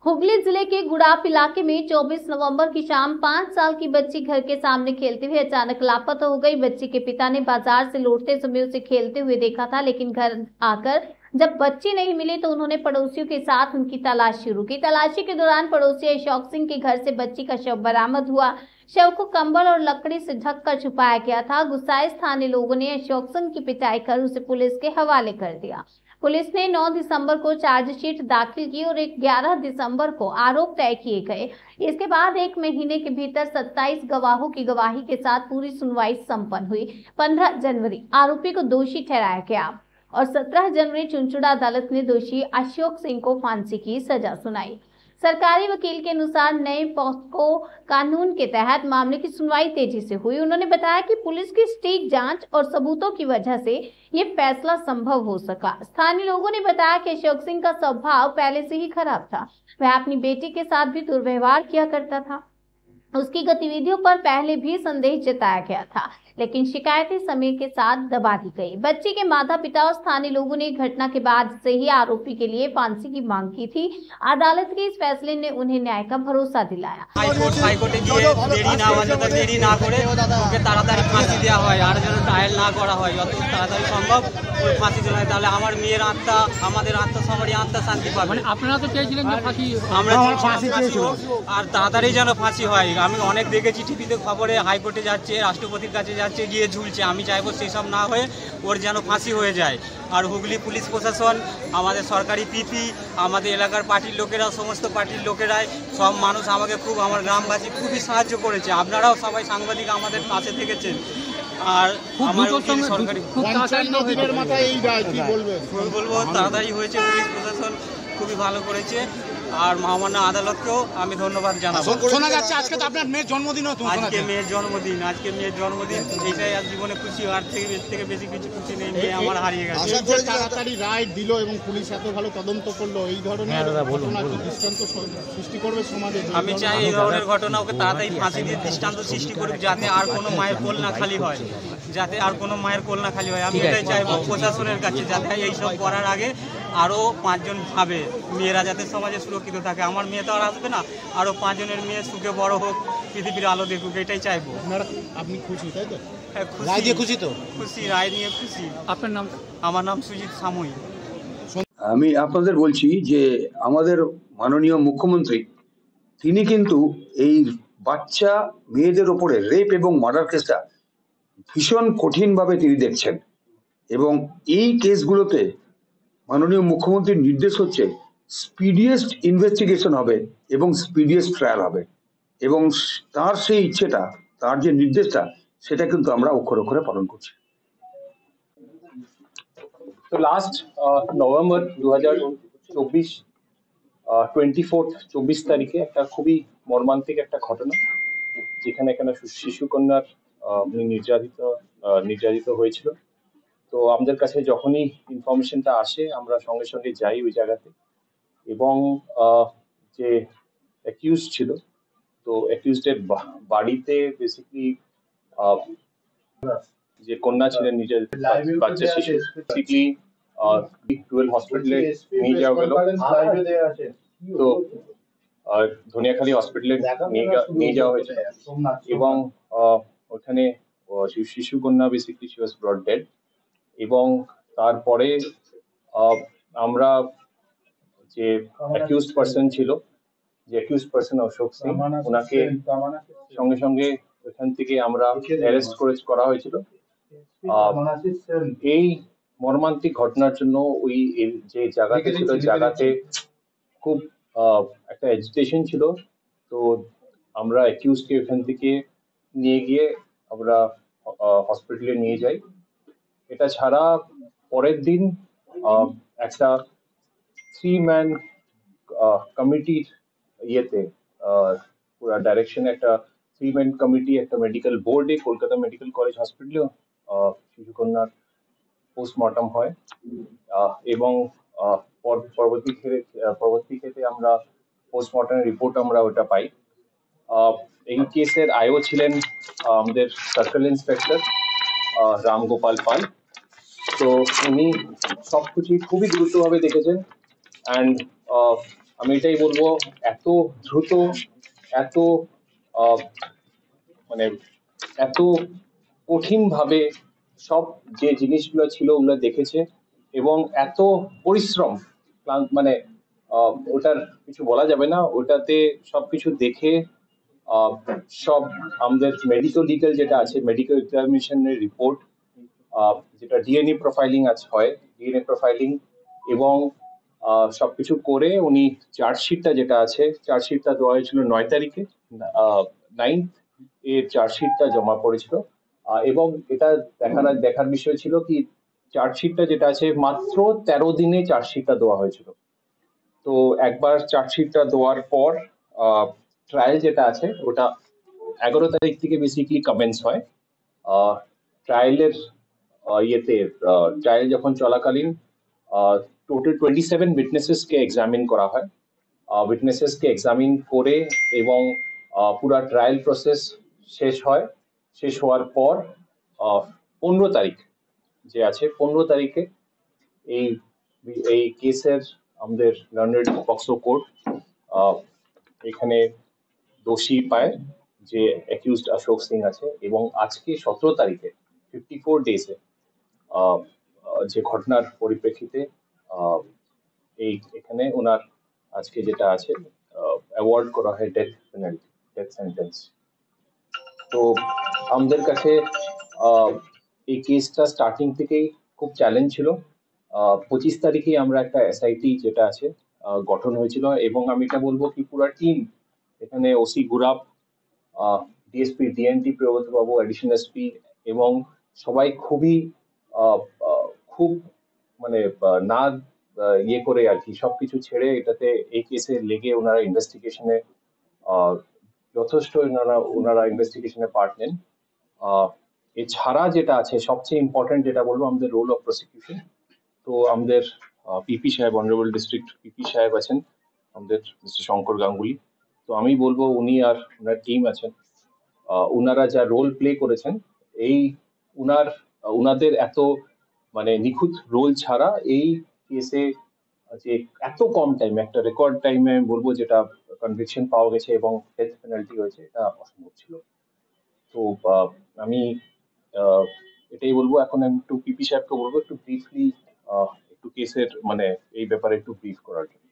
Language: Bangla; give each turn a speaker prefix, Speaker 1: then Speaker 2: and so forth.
Speaker 1: हुगली जिले के गुड़ाप इलाके में 24 नवंबर की शाम 5 साल की बच्ची घर के सामने खेलते हुए अचानक लापता हो गई। बच्ची के पिता ने बाजार से लौटते समय उसे खेलते हुए देखा था, लेकिन घर आकर जब बच्ची नहीं मिली तो उन्होंने पड़ोसियों के साथ उनकी तलाश शुरू की। तलाशी के दौरान पड़ोसी अशोक सिंह के घर से बच्ची का शव बरामद हुआ। शव को कंबल और लकड़ी से ढककर छुपाया गया था। गुस्साए स्थानीय लोगों ने अशोक सिंह की पिटाई कर उसे पुलिस के हवाले कर दिया। पुलिस ने 9 दिसंबर को चार्जशीट दाखिल की और 11 दिसंबर को आरोप तय किए गए। इसके बाद 1 महीने के भीतर 27 गवाहों की गवाही के साथ पूरी सुनवाई संपन्न हुई। 15 जनवरी आरोपी को दोषी ठहराया गया और 17 जनवरी चुनचुड़ा अदालत ने दोषी अशोक सिंह को फांसी की सजा सुनाई। सरकारी वकील के अनुसार नए पॉक्सो कानून के तहत मामले की सुनवाई तेजी से हुई। उन्होंने बताया कि पुलिस की सटीक जांच और सबूतों की वजह से ये फैसला संभव हो सका। स्थानीय लोगों ने बताया कि अशोक सिंह का स्वभाव पहले से ही खराब था। वह अपनी बेटी के साथ भी दुर्व्यवहार किया करता था। उसकी गतिविधियों पर पहले भी संदेह जताया गया था, लेकिन शिकायतें समय के साथ दबा दी गई। बच्ची के माता पिता और स्थानीय लोगों ने घटना के बाद से ही आरोपी के लिए फांसी की मांग की थी। अदालत के इस फैसले ने उन्हें न्याय का भरोसा दिलाया।
Speaker 2: हाईकोर्टे গিয়ে দেরি না বাজে দেরি না করে ওকে তাড়াতাড়ি ফাঁসি দেওয়া হয় আর যেন ট্রায়াল না করা হয় যত তাড়াতাড়ি সম্ভব ওই ফাঁসি দেওয়া হয়, তাহলে আমার মেয়ের আত্মা আমাদের আত্মা সবারই আত্মা শান্তি পাবে। মানে আপনারা তো চেয়েছিলেন যে ফাঁসি আমরা ফাঁসি চেয়েছি আর তাড়াতাড়ি যেন ফাঁসি হয়। আমি অনেক দেখেছি টিভিতে খবরে হাইকোর্টে যাচ্ছে, রাষ্ট্রপতির কাছে যাচ্ছে, গিয়ে ঝুলছে। আমি চাইবো সেই সব না হয়ে ওর যেন ফাঁসি হয়ে যায়। আর হুগলি পুলিশ প্রশাসন, আমাদের সরকারি পিপি, আমাদের এলাকার পার্টির লোকেরা, সমস্ত পার্টির লোকেরাই সব মানুষ আমাকে খুব, আমার গ্রামবাসী খুবই সাহায্য করেছে। আপনারাও সবাই সাংবাদিক আমাদের পাশে থেকেছেন। আর আমার সরকারি বলবো তাড়াতাড়ি হয়েছে, পুলিশ প্রশাসন খুবই ভালো করেছে। আর মহামান্য আদালতকেও আমি ধন্যবাদ জানাবো।
Speaker 3: শোনা যাচ্ছে আজকে তো আপনার মেয়ের জন্মদিন,
Speaker 2: আজকে মেয়ের জন্মদিন, এইটাই আজ জীবনে খুশি। আর থেকে বেশি কিছু খুশি নেই, মেয়ে আমার হারিয়ে গেছে।
Speaker 3: তাড়াতাড়ি রায় দিল এবং পুলিশ এত ভালো তদন্ত করলো, এই ধরনের ঘটনা কি দৃষ্টান্ত সৃষ্টি করবে সমাজে?
Speaker 2: আমি চাই এই ধরনের ঘটনা ওকে তাড়াতাড়ি ফাঁসি দিয়ে দৃষ্টান্ত সৃষ্টি করুক, যাতে আর কোনো মায়ের কোল না খালি হয়, আমি এটাই চাইবো প্রশাসনের কাছে, যাতে এইসব করার আগে আরও 5 জন ভাবে, মেয়েরা যাতে সমাজে সুরক্ষিত থাকে। আমার মেয়ে তো আর আসবে না, আরও 5 জনের মেয়ে সুখে বড় হোক, পৃথিবীর আলো দেখুক, এটাই চাইবো।
Speaker 3: আপনি খুশি তাই তো?
Speaker 2: হ্যাঁ খুশি তো, খুশি, রায় নিয়ে খুশি। আপনার নাম? আমার নাম সুজিত সাময়িক।
Speaker 4: আমি আপনাদের বলছি যে আমাদের মাননীয় মুখ্যমন্ত্রী তিনি কিন্তু এই বাচ্চা মেয়েদের ওপরে রেপ এবং মার্ডার কেসটা ভীষণ কঠিনভাবে তিনি দেখছেন এবং এই কেসগুলোতে মাননীয় মুখ্যমন্ত্রীর নির্দেশ হচ্ছে স্পিডিয়েস্ট ইনভেস্টিগেশন হবে এবং স্পিডিয়েস্ট ট্রায়াল হবে এবং তার সেই ইচ্ছেটা, তার যে নির্দেশটা, সেটা কিন্তু আমরা অক্ষরে অক্ষরে পালন করছি।
Speaker 5: তো লাস্ট নভেম্বর 2024 24 তারিখে একটা খুবই মর্মান্তিক একটা ঘটনা, যেখানে এখানে শিশু কন্যার নির্যাতিত হয়েছিল। তো আমাদের কাছে যখনই ইনফরমেশনটা আসে আমরা সঙ্গে সঙ্গে যাই ওই জায়গাতে এবং যে অ্যাকিউজ ছিল, তো অ্যাকিউজডের বাড়িতে বেসিক্যালি যে কন্যা ছিলেন নিজের বাচ্চা শিশু, বেসিক্যালি টুয়েলভ হসপিটালে নিয়ে যাওয়া গেল। তো ধনিয়াখালী হসপিটালে নিয়ে যাওয়া হয়েছে এবং ওখানে শিশু কন্যা বেসিক্যালি শি ওয়াজ ব্রট ডেড। এবং তারপরে আমরা যে অ্যাকিউজড পারসন ছিল, যে অ্যাকিউজড পারসন অশোক সিং, ওনাকে সঙ্গে সঙ্গে ওখান থেকে আমরা অ্যারেস্ট করা হয়েছিল। এই মর্মান্তিক ঘটনার জন্য ওই যে জায়গাতে ছিল, জায়গাতে খুব একটা এজিটেশন ছিল। তো আমরা অ্যাকিউজকে ওখান থেকে নিয়ে গিয়ে আমরা হসপিটালে নিয়ে যাই। এটা ছাড়া পরের দিন একটা 3-man কমিটির ইয়েতে পুরো ডাইরেকশনে একটা 3-man কমিটি, একটা মেডিকেল বোর্ডে কলকাতা মেডিকেল কলেজ হসপিটালে শিশুকন্যার পোস্টমর্টম হয় এবং পরবর্তী ক্ষেত্রে আমরা পোস্টমর্টমের রিপোর্ট আমরা ওটা পাই। এই কেসের আইও ছিলেন আমাদের সার্কেল ইন্সপেক্টর রামগোপাল পাল। তো উনি সবকিছু খুবই গুরুত্বভাবে দেখেছেন অ্যান্ড আমি এটাই বলবো, এত দ্রুত, এত মানে এত কঠিন ভাবে সব যে জিনিসগুলো ছিল ওগুলো দেখেছে, এবং এত পরিশ্রম, মানে ওটার কিছু বলা যাবে না, ওটাতে সবকিছু দেখে আহ, সব আমাদের মেডিকেল ডিটেল যেটা আছে, মেডিকেল এক্সামিনেশনের রিপোর্ট, যেটা ডিএনএ প্রোফাইলিং হয়, ডিএনএ প্রোফাইলিং, এবং সবকিছু করে উনি চার্জশিটটা যেটা আছে, চার্জশিটটা দেওয়া হয়েছিল 9 তারিখে, 9th এর চার্জশিটটা জমা পড়েছিল। এবং এটা দেখার বিষয় ছিল কি, চার্জশিটটা যেটা আছে মাত্র 13 দিনে চার্জশিটটা দেওয়া হয়েছিল। তো একবার চার্জশিটটা দেওয়ার পর ট্রায়াল যেটা আছে ওটা 11 তারিখ থেকে বেসিক্যালি কমেন্স হয়। ট্রায়ালের ইয়েতে ট্রায়াল যখন চলাকালীন টোটাল 27 উইটনেসেসকে এক্সামিন করা হয়। উইটনেসেসকে এক্সামিন করে এবং পুরা ট্রায়াল প্রসেস শেষ হওয়ার পর 15 তারিখ যে আছে, 15 তারিখে এই এই কেসের আমাদের লন্ডন পক্সো কোর্ট এখানে দোষী পায় যে অ্যাকিউজড অশোক সিং আছে, এবং আজকে 17 তারিখে 54 ডেজে যে ঘটনার পরিপ্রেক্ষিতে এখানে ওনার আজকে যেটা আছে অ্যাওয়ার্ড করা হয় ডেথ পেনাল্টি, ডেথ সেন্টেন্স। তো আমাদের কাছে এই কেসটা স্টার্টিং থেকেই খুব চ্যালেঞ্জ ছিল। 25 তারিখে আমরা একটা এসআইটি যেটা আছে গঠন হয়েছিল, এবং আমি এটা বলবো কি পুরো টিম, এখানে ওসি গুরাব, ডিএসপি ডিএনটি প্রিয়ব্রত বাবু, অ্যাডিশনাল এসপি, এবং সবাই খুব মানে না ইয়ে করে আর কি, সবকিছু ছেড়ে এটাতে এই কেসে লেগে ওনারা ইনভেস্টিগেশনে যথেষ্ট ওনারা ইনভেস্টিগেশনে পার্ট নেন। এছাড়া যেটা আছে সবচেয়ে ইম্পর্টেন্ট যেটা বলবো, আমাদের রোল অফ প্রসিকিউশন। তো আমাদের পিপি সাহেব, অনারেবল ডিস্ট্রিক্ট পিপি সাহেব আছেন আমাদের, মিস্টার শঙ্কর গাঙ্গুলি। তো আমি বলবো উনি আর ওনার টিম আছেন, ওনারা যা রোল প্লে করেছেন, এই উনাদের এত মানে নিখুঁত রোল ছাড়া এই কেসে যে এত কম টাইমে, একটা রেকর্ড টাইমে বলবো যেটা কনভিকশন পাওয়া গেছে এবং ডেথ পেনাল্টি হয়েছে, এটা অসম্ভব ছিল। তো আমি এটাই বলবো। এখন আমি একটু পিপি সাহেবকে বলবো একটু ব্রিফলি একটু কেসের মানে এই ব্যাপারে একটু ব্রিফ করার জন্য।